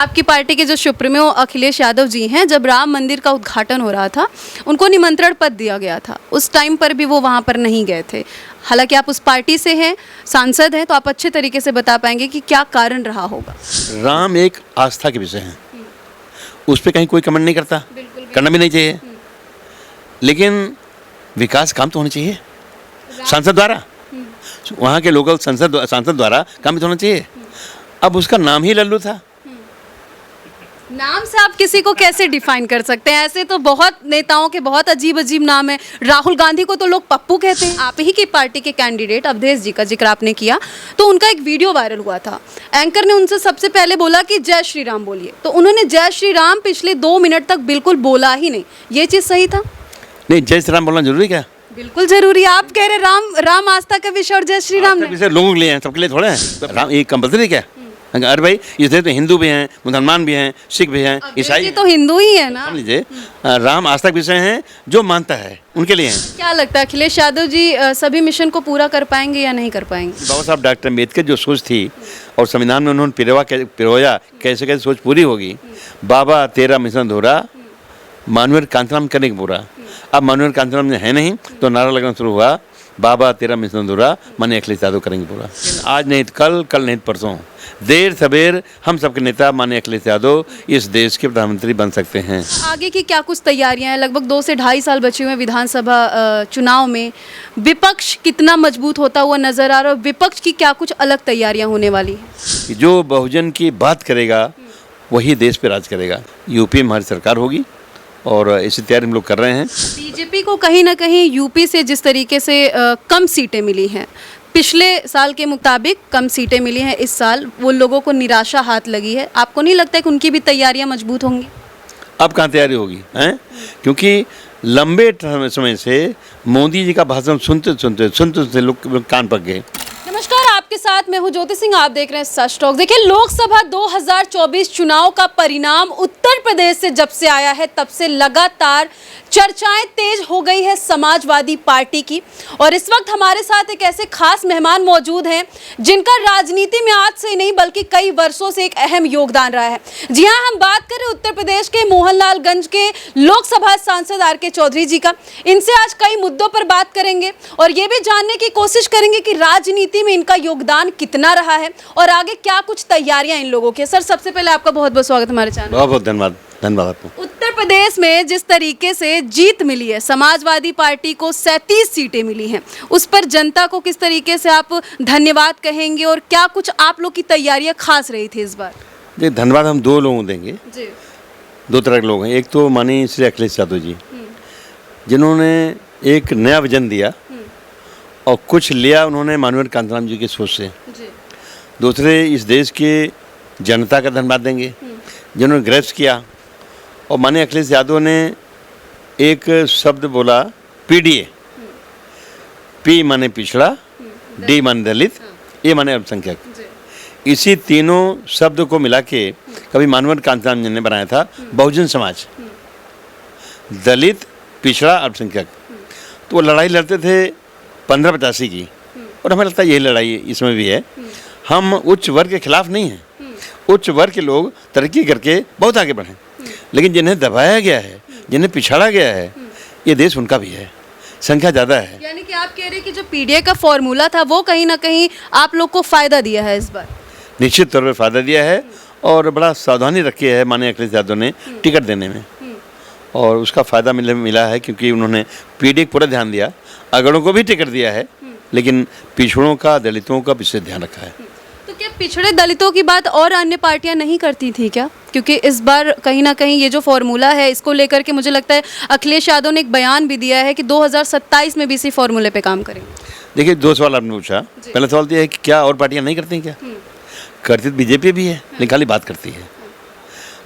आपकी पार्टी के जो सुप्रीमो अखिलेश यादव जी हैं, जब राम मंदिर का उद्घाटन हो रहा था उनको निमंत्रण पत्र दिया गया था, उस टाइम पर भी वो वहाँ पर नहीं गए थे। हालांकि आप उस पार्टी से हैं, सांसद हैं, तो आप अच्छे तरीके से बता पाएंगे कि क्या कारण रहा होगा। राम एक आस्था के विषय है, उस पर कहीं कोई कमेंट नहीं करता, करना भी नहीं चाहिए, लेकिन विकास काम तो होना चाहिए सांसद द्वारा, वहाँ के लोकल सांसद द्वारा काम भी तो होना चाहिए। अब उसका नाम ही लल्लू था। नाम से आप किसी को कैसे डिफाइन कर सकते हैं? ऐसे तो बहुत नेताओं के बहुत अजीब अजीब नाम है। राहुल गांधी को तो लोग पप्पू कहते हैं। आप ही की पार्टी के कैंडिडेट अवधेश जी का जिक्र आपने किया, तो उनका एक वीडियो वायरल हुआ था। एंकर ने उनसे सबसे पहले बोला कि जय श्री राम बोलिए, तो उन्होंने जय श्री राम पिछले 2 मिनट तक बिल्कुल बोला ही नहीं। ये चीज़ सही था? नहीं, जय श्री राम बोलना जरूरी क्या? बिल्कुल जरूरी। आप कह रहे राम आस्था का विषय और जय श्री राम नहीं, लोगों के लिए हैं, सबके लिए थोड़े हैं। राम ये कंपल्सरी क्या? अरे भाई, इसलिए तो हिंदू भी हैं, मुसलमान भी हैं, सिख भी हैं, ईसाई तो हिंदू ही है ना। समझ लीजिए, राम आस्था के विषय हैं, जो मानता है उनके लिए हैं। क्या लगता है अखिलेश यादव जी सभी मिशन को पूरा कर पाएंगे या नहीं कर पाएंगे? बाबा साहब डॉक्टर अम्बेडकर जो सोच थी और संविधान में उन्होंने पिरोया, कैसे कैसे सोच पूरी होगी। बाबा तेरा मिशन धोरा, मानवेर कांतराम करने का पूरा। अब मानवेर कांतराम है नहीं, तो नारा लगना शुरू हुआ, बाबा तेरा मिशन धोरा, माने अखिलेश यादव करेंगे पूरा। आज नहीं तो कल, कल नहीं तो परसों, देर सवेर हम सबके नेता माने अखिलेश यादव इस देश के प्रधानमंत्री बन सकते हैं। आगे की क्या कुछ तैयारियां हैं? लगभग 2 से 2.5 साल बचे हुए हैं विधानसभा चुनाव में। विपक्ष कितना मजबूत होता हुआ नजर आ रहा है? विपक्ष की क्या कुछ अलग तैयारियां होने वाली हैं? जो बहुजन की बात करेगा वही देश पे राज करेगा। यूपी में हमारी सरकार होगी और इसी तैयारी हम लोग कर रहे हैं। बीजेपी को कहीं ना कहीं यूपी से जिस तरीके से कम सीटें मिली हैं, पिछले साल के मुताबिक कम सीटें मिली हैं इस साल, वो लोगों को निराशा हाथ लगी है। आपको नहीं लगता है कि उनकी भी तैयारियां मजबूत होंगी? अब कहाँ तैयारी होगी हैं? क्योंकि लंबे समय से मोदी जी का भाषण सुनते लोग कान पक गए। नमस्कार, आपके साथ मैं हूं ज्योति सिंह, आप देख रहे हैं सच टॉक। देखिए, लोकसभा 2024 चुनाव का परिणाम उत्तर प्रदेश से जब से आया है तब से लगातार चर्चाएं तेज हो गई है समाजवादी पार्टी की। और इस वक्त हमारे साथ एक ऐसे खास मेहमान मौजूद हैं जिनका राजनीति में आज से नहीं बल्कि कई वर्षों से एक अहम योगदान रहा है। जी हाँ, हम बात करें उत्तर प्रदेश के मोहनलालगंज के लोकसभा सांसद आर.के. चौधरी जी का। इनसे आज कई मुद्दों पर बात करेंगे और ये भी जानने की कोशिश करेंगे कि राजनीति में इनका योगदान कितना रहा है और आगे क्या कुछ तैयारियां इन लोगों की। सर, सबसे पहले आपका बहुत बहुत स्वागत हमारे चैनल। बहुत बहुत धन्यवाद आपको। उत्तर प्रदेश में जिस तरीके से जीत मिली है, समाजवादी पार्टी को 37 सीटें मिली हैं, उस पर जनता को किस तरीके से आप धन्यवाद कहेंगे और क्या कुछ आप लोग की तैयारियां खास रही थी इस बार? जी, धन्यवाद हम 2 लोगों को देंगे जी। 2 तरह के लोग हैं। एक तो माननीय श्री अखिलेश यादव जी, जिन्होंने एक नया विजन दिया और कुछ लिया उन्होंने मानवेर कांतराम जी की सोच से। दूसरे इस देश के जनता का धन्यवाद देंगे जिन्होंने ग्रेप्स किया। और माननीय अखिलेश यादव ने एक शब्द बोला, पीडीए, पी माने पिछड़ा, डी माने दलित, ए माने अल्पसंख्यक। इसी तीनों शब्द को मिला के कभी मानवेर कांतराम जी ने बनाया था बहुजन समाज, दलित, पिछड़ा, अल्पसंख्यक। तो वो लड़ाई लड़ते थे 1585 की, और हमें लगता है यही लड़ाई इसमें भी है। हम उच्च वर्ग के खिलाफ नहीं हैं, उच्च वर्ग के लोग तरक्की करके बहुत आगे बढ़े, लेकिन जिन्हें दबाया गया है, जिन्हें पिछाड़ा गया है, ये देश उनका भी है, संख्या ज़्यादा है। यानी कि आप कह रहे हैं कि जो पीडीए का फॉर्मूला था वो कहीं ना कहीं आप लोग को फ़ायदा दिया है इस बार? निश्चित तौर पर फ़ायदा दिया है और बड़ा सावधानी रखी है माननीय अखिलेश यादव ने टिकट देने में, और उसका फ़ायदा मिला है क्योंकि उन्होंने पीडीए पूरा ध्यान दिया। अगड़ों को भी टिकट दिया है, लेकिन पिछड़ों का, दलितों का विशेष ध्यान रखा है। तो क्या पिछड़े दलितों की बात और अन्य पार्टियां नहीं करती थी क्या? क्योंकि इस बार कहीं ना कहीं ये जो फॉर्मूला है, इसको लेकर के मुझे लगता है अखिलेश यादव ने एक बयान भी दिया है कि 2027 में भी इसी फॉर्मूले पे काम करेंगे। देखिए, 2 सवाल आपने पूछा। पहला सवाल तो यह है कि क्या और पार्टियां नहीं करती हैं? क्या करती? तो बीजेपी भी है लेकिन खाली बात करती है।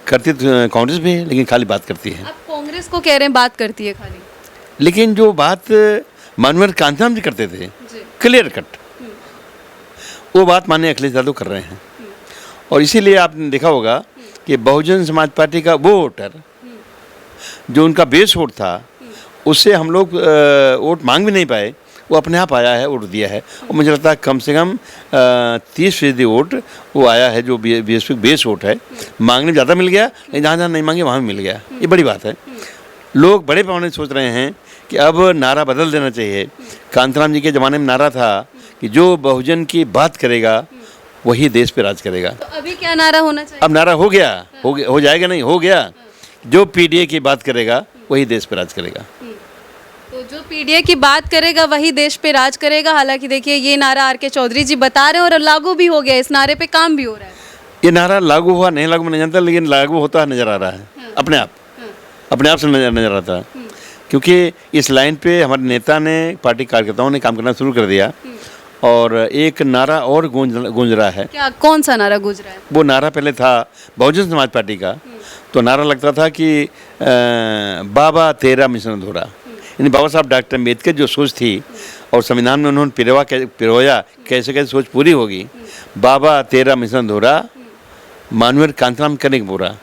करती तो कांग्रेस भी है लेकिन खाली बात करती है। आप कांग्रेस को कह रहे हैं बात करती है खाली, लेकिन जो बात मानवेर कांतराम जी करते थे क्लियर कट, वो बात माननीय अखिलेश यादव कर रहे हैं। और इसीलिए आपने देखा होगा कि बहुजन समाज पार्टी का वो वोटर जो उनका बेस वोट था, उससे हम लोग वोट मांग भी नहीं पाए, वो अपने आप आया है, वोट दिया है। और मुझे लगता है कम से कम 30% वोट वो आया है, जो बीएसपी बेस वोट है। मांगने ज़्यादा मिल गया, लेकिन जहाँ जहाँ नहीं मांगे वहाँ भी मिल गया, ये बड़ी बात है। लोग बड़े पैमाने सोच रहे हैं कि अब नारा बदल देना चाहिए। कांताराम जी के ज़माने में नारा था कि जो बहुजन की बात करेगा वही देश पे राज करेगा। तो अभी क्या नारा होना चाहिए? अब नारा हो गया, हो जाएगा, नहीं हो गया। जो पीडीए की बात करेगा वही देश पे राज करेगा। तो जो पीडीए की बात करेगा वही देश पे राज करेगा। हालांकि देखिए ये नारा आर के चौधरी जी बता रहे हैं और लागू भी हो गया, इस नारे पे काम भी हो रहा है। ये नारा लागू हुआ नहीं लागू मैं नहीं जानता, लेकिन लागू होता है नज़र आ रहा है। अपने आप से नज़र आता है। क्योंकि इस लाइन पे हमारे नेता ने, पार्टी कार्यकर्ताओं ने काम करना शुरू कर दिया। और एक नारा और गूंज रहा है। क्या, कौन सा नारा गूंज रहा है? वो नारा पहले था बहुजन समाज पार्टी का, तो नारा लगता था कि बाबा तेरा मिशन अधूरा। यानी बाबा साहब डॉक्टर अम्बेडकर जो सोच थी और संविधान में उन्होंने पिरोया कैसे कैसे सोच पूरी होगी। बाबा तेरा मिशन अधूरा, मानवेंद्र कांताराम करेंगे पूरा।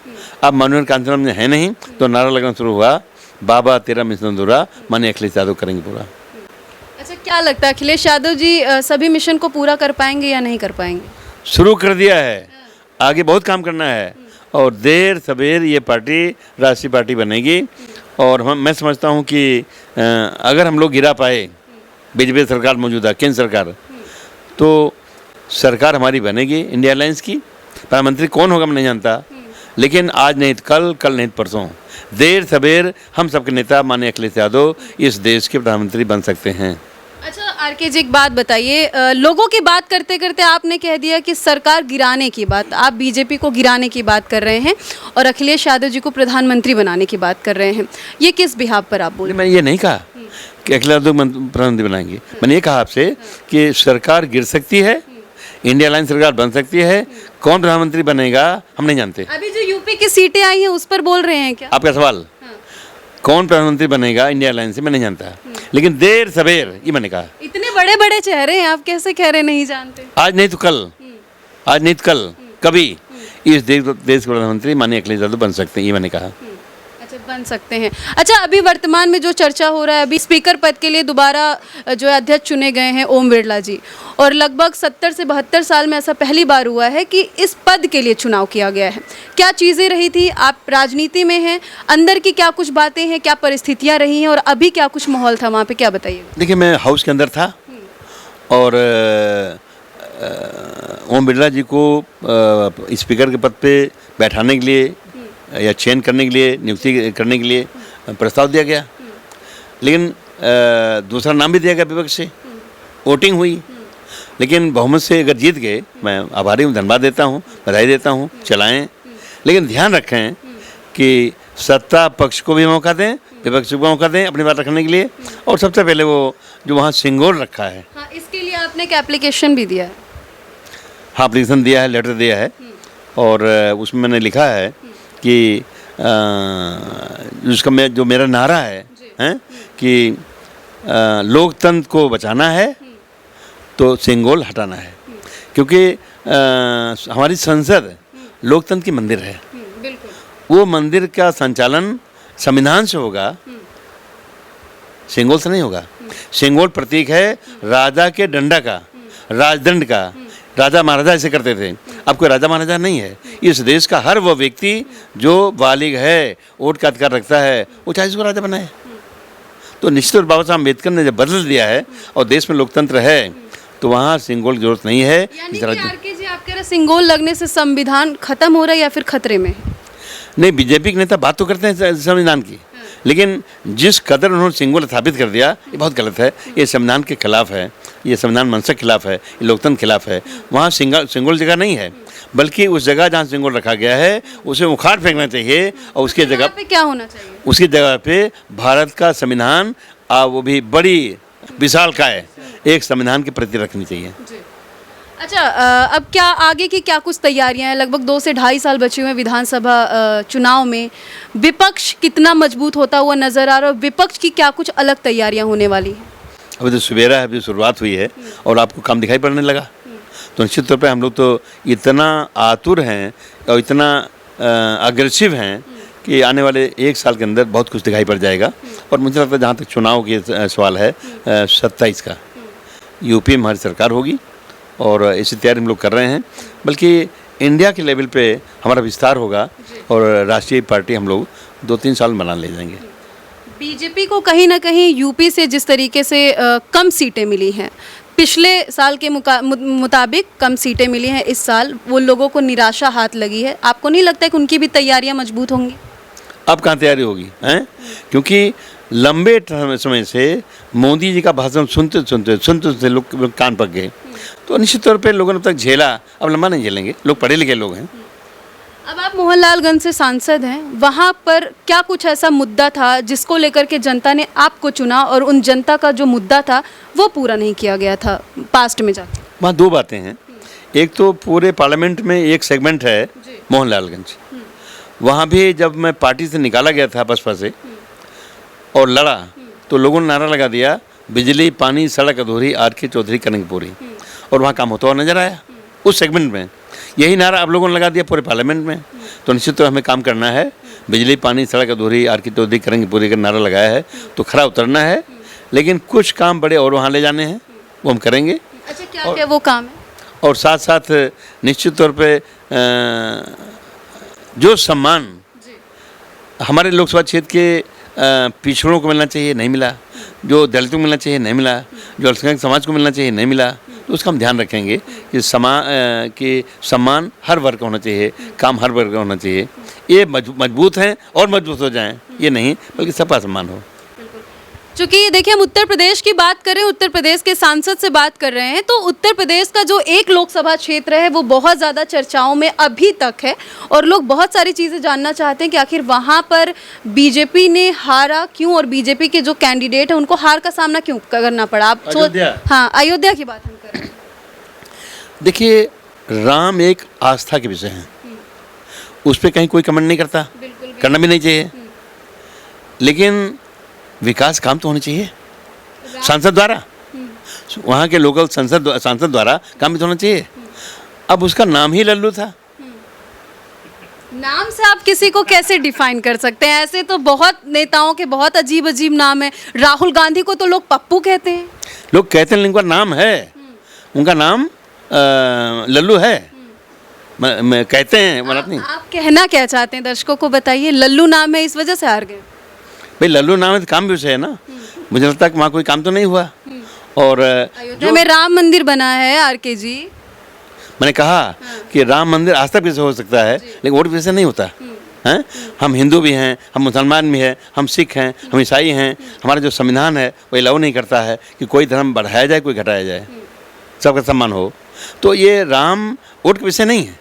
अब मानवेंद्र कांताराम है नहीं, तो नारा लगना शुरू हुआ, बाबा तेरा मिशन अधूरा, माने अखिलेश यादव करेंगे पूरा। अच्छा, क्या लगता है अखिलेश यादव जी सभी मिशन को पूरा कर पाएंगे या नहीं कर पाएंगे? शुरू कर दिया है, आगे बहुत काम करना है और देर सवेर ये पार्टी राष्ट्रीय पार्टी बनेगी। और मैं समझता हूँ कि अगर हम लोग गिरा पाए, बीजेपी सरकार मौजूदा केंद्र सरकार, तो सरकार हमारी बनेगी इंडिया अलायंस की। प्रधानमंत्री कौन होगा मैं नहीं जानता, लेकिन आज नहीं तो कल, कल नहीं तो परसों, देर सवेर हम सबके नेता माननीय अखिलेश यादव इस देश के प्रधानमंत्री बन सकते हैं। अच्छा आरके जी, एक बात बताइए, लोगों की बात करते करते आपने कह दिया कि सरकार गिराने की बात, आप बीजेपी को गिराने की बात कर रहे हैं और अखिलेश यादव जी को प्रधानमंत्री बनाने की बात कर रहे हैं। ये किस बिहाफ पर आप बोले? मैंने ये नहीं कहा कि अखिलेश यादव प्रधानमंत्री बनाएंगे। मैंने ये कहा आपसे कि सरकार गिर सकती है, इंडिया अलायंस सरकार बन सकती है, कौन प्रधानमंत्री बनेगा हम नहीं जानते। अभी जो यूपी की सीटें आई हैं उस पर बोल रहे हैं क्या? आपका सवाल, कौन प्रधानमंत्री बनेगा इंडिया अलायंस से मैं नहीं जानता, लेकिन देर सवेर ये मैंने कहा। इतने बड़े बड़े चेहरे हैं, आप कैसे कह रहे नहीं जानते? आज नहीं तो कल, आज नहीं तो कल, कभी इस देश के प्रधानमंत्री माननीय अखिलेश यादव बन सकते हैं, ये मैंने कहा। अच्छा, बन सकते हैं। अच्छा, अभी वर्तमान में जो चर्चा हो रहा है, अभी स्पीकर पद के लिए दोबारा जो है अध्यक्ष चुने गए हैं ओम बिरला जी, और लगभग 70 से 72 साल में ऐसा पहली बार हुआ है कि इस पद के लिए चुनाव किया गया है। क्या चीज़ें रही थी? आप राजनीति में हैं, अंदर की क्या कुछ बातें हैं, क्या परिस्थितियाँ रही हैं और अभी क्या कुछ माहौल था वहाँ पे, क्या बताइएगा? देखिए, मैं हाउस के अंदर था और ओम बिरला जी को स्पीकर के पद पे बैठाने के लिए या चयन करने के लिए, नियुक्ति करने के लिए प्रस्ताव दिया गया, लेकिन दूसरा नाम भी दिया गया विपक्ष से, वोटिंग हुई, लेकिन बहुमत से अगर जीत गए, मैं आभारी हूँ, धन्यवाद देता हूँ, बधाई देता हूँ, चलाएं। लेकिन ध्यान रखें कि सत्ता पक्ष को भी मौका दें, विपक्ष को मौका दें अपनी बात रखने के लिए। और सबसे पहले वो जो वहाँ सिंगोल रखा है, हाँ, इसके लिए आपने एक एप्लीकेशन भी दिया है? हाँ, एप्लीकेशन दिया है, लेटर दिया है, और उसमें मैंने लिखा है कि उसका जो मेरा नारा है कि लोकतंत्र को बचाना है तो सिंगोल हटाना है, क्योंकि हमारी संसद लोकतंत्र की मंदिर है। बिल्कुल। वो मंदिर का संचालन संविधान से होगा, सिंगोल से नहीं होगा। सिंगोल प्रतीक है राजा के डंडा का, राजदंड का। राजा महाराजा ऐसे करते थे, अब कोई राजा महाराजा नहीं है। इस देश का हर वो व्यक्ति जो बालिग है, वोट का अधिकार रखता है, वो चाहे इसको राजा बनाए। तो निश्चित तौर बाबा साहब अम्बेडकर ने जब बदल दिया है और देश में लोकतंत्र है, तो वहाँ सिंगोल की जरूरत नहीं है। यानी कि आरके जी, आप कह रहे सिंगोल लगने से संविधान खत्म हो रहा है या फिर खतरे में? नहीं, बीजेपी के नेता बात तो करते हैं संविधान की, लेकिन जिस कदर उन्होंने सिंगोल स्थापित कर दिया, ये बहुत गलत है। ये संविधान के खिलाफ है, ये संविधान मंशा के खिलाफ है, ये लोकतंत्र के खिलाफ है। वहाँ सिंगोल जगह नहीं है, बल्कि उस जगह जहाँ सिंगल रखा गया है उसे उखाड़ फेंकना चाहिए और उसके जगह पे क्या होना चाहिए? उसकी जगह पे भारत का संविधान वो भी बड़ी विशालकाय एक संविधान के प्रति रखनी चाहिए। अच्छा, अब क्या आगे की क्या कुछ तैयारियां हैं? लगभग 2 से ढाई साल बचे हुए हैं विधानसभा चुनाव में। विपक्ष कितना मजबूत होता हुआ नजर आ रहा है? विपक्ष की क्या कुछ अलग तैयारियां होने वाली हैं? अभी तो सवेरा है, अभी शुरुआत हुई है और आपको काम दिखाई पड़ने लगा, तो निश्चित तौर पे हम लोग तो इतना आतुर हैं और इतना अग्रेसिव हैं कि आने वाले 1 साल के अंदर बहुत कुछ दिखाई पड़ जाएगा और मुझे लगता है जहाँ तक चुनाव के सवाल है 27 का यूपी में हमारी सरकार होगी और इसी तैयारी हम लोग कर रहे हैं। बल्कि इंडिया के लेवल पे हमारा विस्तार होगा और राष्ट्रीय पार्टी हम लोग 2-3 साल में बना ले जाएंगे। बीजेपी को कहीं ना कहीं यूपी से जिस तरीके से कम सीटें मिली हैं, पिछले साल के मुताबिक कम सीटें मिली हैं इस साल, वो लोगों को निराशा हाथ लगी है। आपको नहीं लगता है कि उनकी भी तैयारियां मजबूत होंगी? अब कहाँ तैयारी होगी हैं? क्योंकि लंबे समय से मोदी जी का भाषण सुनते सुनते लोग कान पक गए, तो निश्चित तौर पे लोगों ने अब तक झेला, अब लंबा नहीं झेलेंगे। लोग पढ़े लिखे लोग हैं। अब आप मोहनलालगंज से सांसद हैं, वहाँ पर क्या कुछ ऐसा मुद्दा था जिसको लेकर के जनता ने आपको चुना और उन जनता का जो मुद्दा था वो पूरा नहीं किया गया था पास्ट में जाके? वहाँ 2 बातें हैं। एक तो पूरे पार्लियामेंट में एक सेगमेंट है मोहनलालगंज, वहाँ भी जब मैं पार्टी से निकाला गया था बसपा से और लड़ा, तो लोगों ने नारा लगा दिया बिजली पानी सड़क अधूरी आर.के. चौधरी करेंगे पूरी, और वहाँ काम होता हुआ नजर आया उस सेगमेंट में। यही नारा अब लोगों ने लगा दिया पूरे पार्लियामेंट में। तो निश्चित तौर हमें काम करना है, बिजली पानी सड़क अधूरी आर.के. चौधरी करेंगे पूरी का नारा लगाया है तो खरा उतरना है, लेकिन कुछ काम बड़े और वहाँ ले जाने हैं, वो हम करेंगे। अच्छा, क्या क्या वो काम है? और साथ साथ निश्चित तौर पे जो सम्मान हमारे लोकसभा क्षेत्र के पिछड़ों को मिलना चाहिए नहीं मिला, जो दलितों को मिलना चाहिए नहीं मिला, जो अल्पसंख्यक समाज को मिलना चाहिए नहीं मिला, तो उसका हम ध्यान रखेंगे कि सम्मान हर वर्ग का होना चाहिए, काम हर वर्ग का होना चाहिए। ये मजबूत हैं और मजबूत हो जाएं, ये नहीं बल्कि सबका सम्मान हो। चूँकि देखिए हम उत्तर प्रदेश की बात करें, उत्तर प्रदेश के सांसद से बात कर रहे हैं, तो उत्तर प्रदेश का जो एक लोकसभा क्षेत्र है वो बहुत ज़्यादा चर्चाओं में अभी तक है और लोग बहुत सारी चीज़ें जानना चाहते हैं कि आखिर वहाँ पर बीजेपी ने हारा क्यों और बीजेपी के जो कैंडिडेट हैं उनको हार का सामना क्यों करना पड़ा? आप हाँ, अयोध्या की बात हम कर रहे हैं। देखिए, राम एक आस्था के विषय है, उस पर कहीं कोई कमेंट नहीं करता, करना भी नहीं चाहिए, लेकिन विकास काम तो होने चाहिए सांसद द्वारा, वहाँ के लोकल सांसद द्वारा काम भी तो होना चाहिए। अब उसका नाम ही लल्लू था। नाम से आप किसी को कैसे डिफाइन कर सकते हैं? ऐसे तो बहुत नेताओं के बहुत अजीब अजीब नाम है। राहुल गांधी को तो लोग पप्पू कहते हैं। लोग कहते हैं उनका नाम है, उनका नाम लल्लू है, कहते हैं मतलब नहीं। आप कहना क्या चाहते हैं दर्शकों को बताइए? लल्लू नाम है इस वजह से हार गए? भाई लल्लू नाम है तो काम भी उसे है ना। मुझे लगता है कि वहाँ कोई काम तो नहीं हुआ। और अयोध्या में राम मंदिर बना है आर.के. जी, मैंने कहा कि राम मंदिर आस्था भी से हो सकता है, लेकिन वोट भी से नहीं होता है। हम हिंदू भी हैं, हम मुसलमान भी हैं, हम सिख हैं, हम ईसाई हैं। हमारा जो संविधान है वो अलाउ नहीं करता है कि कोई धर्म बढ़ाया जाए कोई घटाया जाए, सबका सम्मान हो। तो ये राम वोट के विषय नहीं है,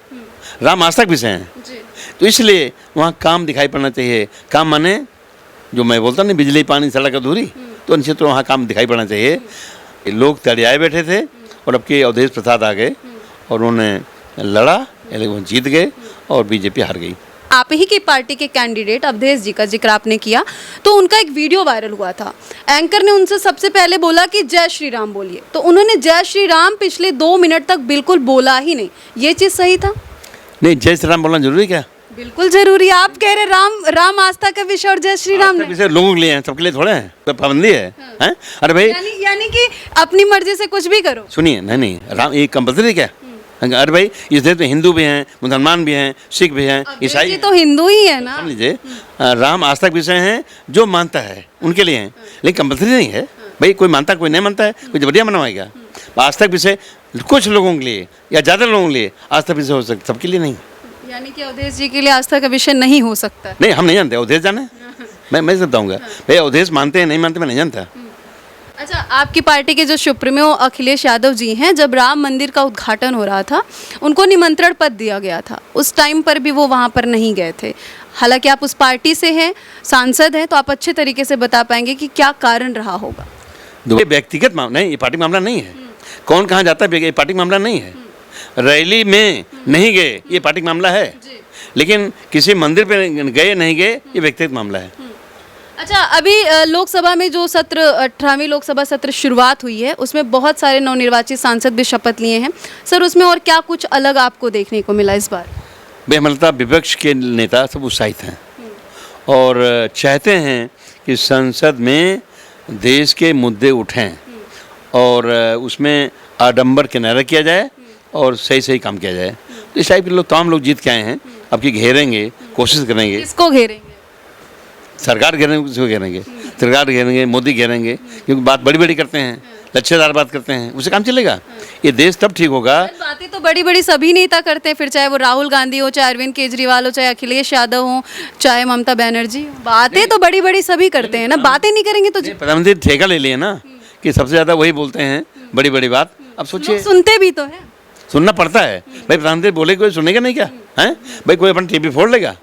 राम आस्था के विषय हैं। तो इसलिए वहाँ काम दिखाई पड़ना चाहिए। काम माने जो मैं बोलता नहीं बिजली पानी सड़क अधूरी, तो निश्चित तो वहाँ काम दिखाई पड़ना चाहिए। लोग तड़ियाए बैठे थे और अब के अवधेश प्रसाद आ गए और उन्होंने लड़ा, वो जीत गए और बीजेपी हार गई। आप ही की पार्टी के कैंडिडेट अवधेश जी का जिक्र आपने किया, तो उनका एक वीडियो वायरल हुआ था। एंकर ने उनसे सबसे पहले बोला कि जय श्री राम बोलिए, तो उन्होंने जय श्री राम पिछले 2 मिनट तक बिल्कुल बोला ही नहीं। ये चीज़ सही था? नहीं, जय श्री राम बोलना जरूरी क्या? बिल्कुल जरूरी। आप कह रहे राम आस्था का विषय और जय श्री राम विषय लोगों के लिए है, सबके लिए थोड़ा है, तो पाबंदी है। हैं? अरे भाई यानी कि अपनी मर्जी से कुछ भी करो। सुनिए, नहीं राम ये कंपल्सरी क्या? अरे भाई इस देश में हिंदू भी हैं, मुसलमान भी हैं, सिख भी हैं, ईसाई तो हिंदू ही है ना। समझ लीजिए, राम आस्था के विषय हैं, जो मानता है उनके लिए हैं, लेकिन कंपल्सरी नहीं है। भाई कोई मानता कोई नहीं मानता है, कोई जबरिया मनवाएगा। आस्था के विषय कुछ लोगों के लिए या ज़्यादा लोगों के लिए आस्था विषय हो सकता, सबके लिए नहीं। यानी कि अवधेश जी के लिए आस्था का विषय नहीं हो सकता? नहीं, हम नहीं जानते। अवधेश जाने मैं सब बताऊँगा। भाई अवधेश मानते हैं नहीं मानते मैं नहीं जानता। अच्छा, आपकी पार्टी के जो सुप्रीमो अखिलेश यादव जी हैं, जब राम मंदिर का उद्घाटन हो रहा था उनको निमंत्रण पत्र दिया गया था, उस टाइम पर भी वो वहाँ पर नहीं गए थे। हालांकि आप उस पार्टी से हैं, सांसद हैं, तो आप अच्छे तरीके से बता पाएंगे कि क्या कारण रहा होगा? व्यक्तिगत मामला नहीं, ये पार्टी मामला नहीं है। कौन कहाँ जाता है ये पार्टी मामला नहीं है। रैली में नहीं गए ये पार्टी मामला है, लेकिन किसी मंदिर पे गए नहीं गए ये व्यक्तिगत मामला है। अच्छा, अभी लोकसभा में जो सत्र 18वीं लोकसभा सत्र शुरुआत हुई है उसमें बहुत सारे नवनिर्वाचित सांसद भी शपथ लिए हैं। सर, उसमें और क्या कुछ अलग आपको देखने को मिला इस बार? भाई हमें लगता है विपक्ष के नेता सब उत्साहित हैं और चाहते हैं कि संसद में देश के मुद्दे उठें और उसमें आडंबर किनारा किया जाए और सही सही काम किया जाए। तो इस टाइप के लोग तमाम लोग जीत के आए हैं, अब की घेरेंगे, कोशिश करेंगे। किसको घेरेंगे? सरकार घेरेंगे, किसको घेरेंगे? सरकार घेरेंगे, मोदी घेरेंगे, क्योंकि बात बड़ी बड़ी करते हैं, लच्छेदार बात करते हैं, उससे काम चलेगा। ये देश तब ठीक होगा। बातें तो बड़ी बड़ी सभी नेता करते हैं, फिर चाहे वो राहुल गांधी हो, चाहे अरविंद केजरीवाल हो, चाहे अखिलेश यादव हो, चाहे ममता बनर्जी हो, बातें तो बड़ी बड़ी सभी करते हैं ना। बातें नहीं करेंगे तो प्रधानमंत्री ठेका ले लिए ना कि सबसे ज़्यादा वही बोलते हैं बड़ी बड़ी बात। अब सोचिए, लोग सुनते भी तो है। सुनना पड़ता है भाई। प्रधानमंत्री बोले कोई सुनेगा नहीं क्या? हैं भाई, कोई अपन टीवी फोड़ लेगा?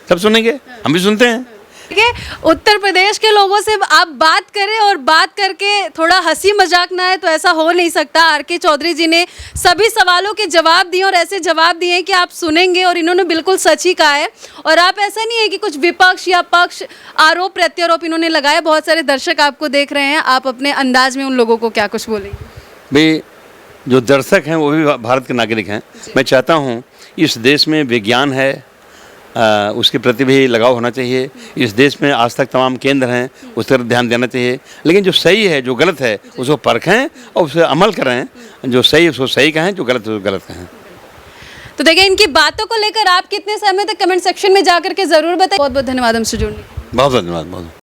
सब सुनेंगे, हम भी सुनते हैं। ठीक है, उत्तर प्रदेश के लोगों से आप बात करें और बात करके थोड़ा हंसी मजाक ना है तो ऐसा हो नहीं सकता। आर.के. चौधरी जी ने सभी सवालों के जवाब दिए और ऐसे जवाब दिए कि आप सुनेंगे, और इन्होंने बिल्कुल सच ही कहा है। और आप ऐसा नहीं है कि कुछ विपक्ष या पक्ष आरोप प्रत्यारोप इन्होंने लगाए। बहुत सारे दर्शक आपको देख रहे हैं, आप अपने अंदाज में उन लोगों को क्या कुछ बोलेंगे? भाई, जो दर्शक हैं वो भी भारत के नागरिक हैं। मैं चाहता हूँ इस देश में विज्ञान है, उसके प्रति भी लगाव होना चाहिए। इस देश में आज तक तमाम केंद्र हैं, उस तरफ ध्यान देना चाहिए। लेकिन जो सही है, जो गलत है, उसको परखें और उस पर अमल करें। जो सही है उसको सही कहें, जो गलत है उसको गलत कहें। तो देखिए, इनकी बातों को लेकर आप कितने सहमत हैं, कमेंट सेक्शन में जाकर के जरूर बताएं। बहुत बहुत धन्यवाद हमसे जुड़ने। बहुत धन्यवाद। बहुत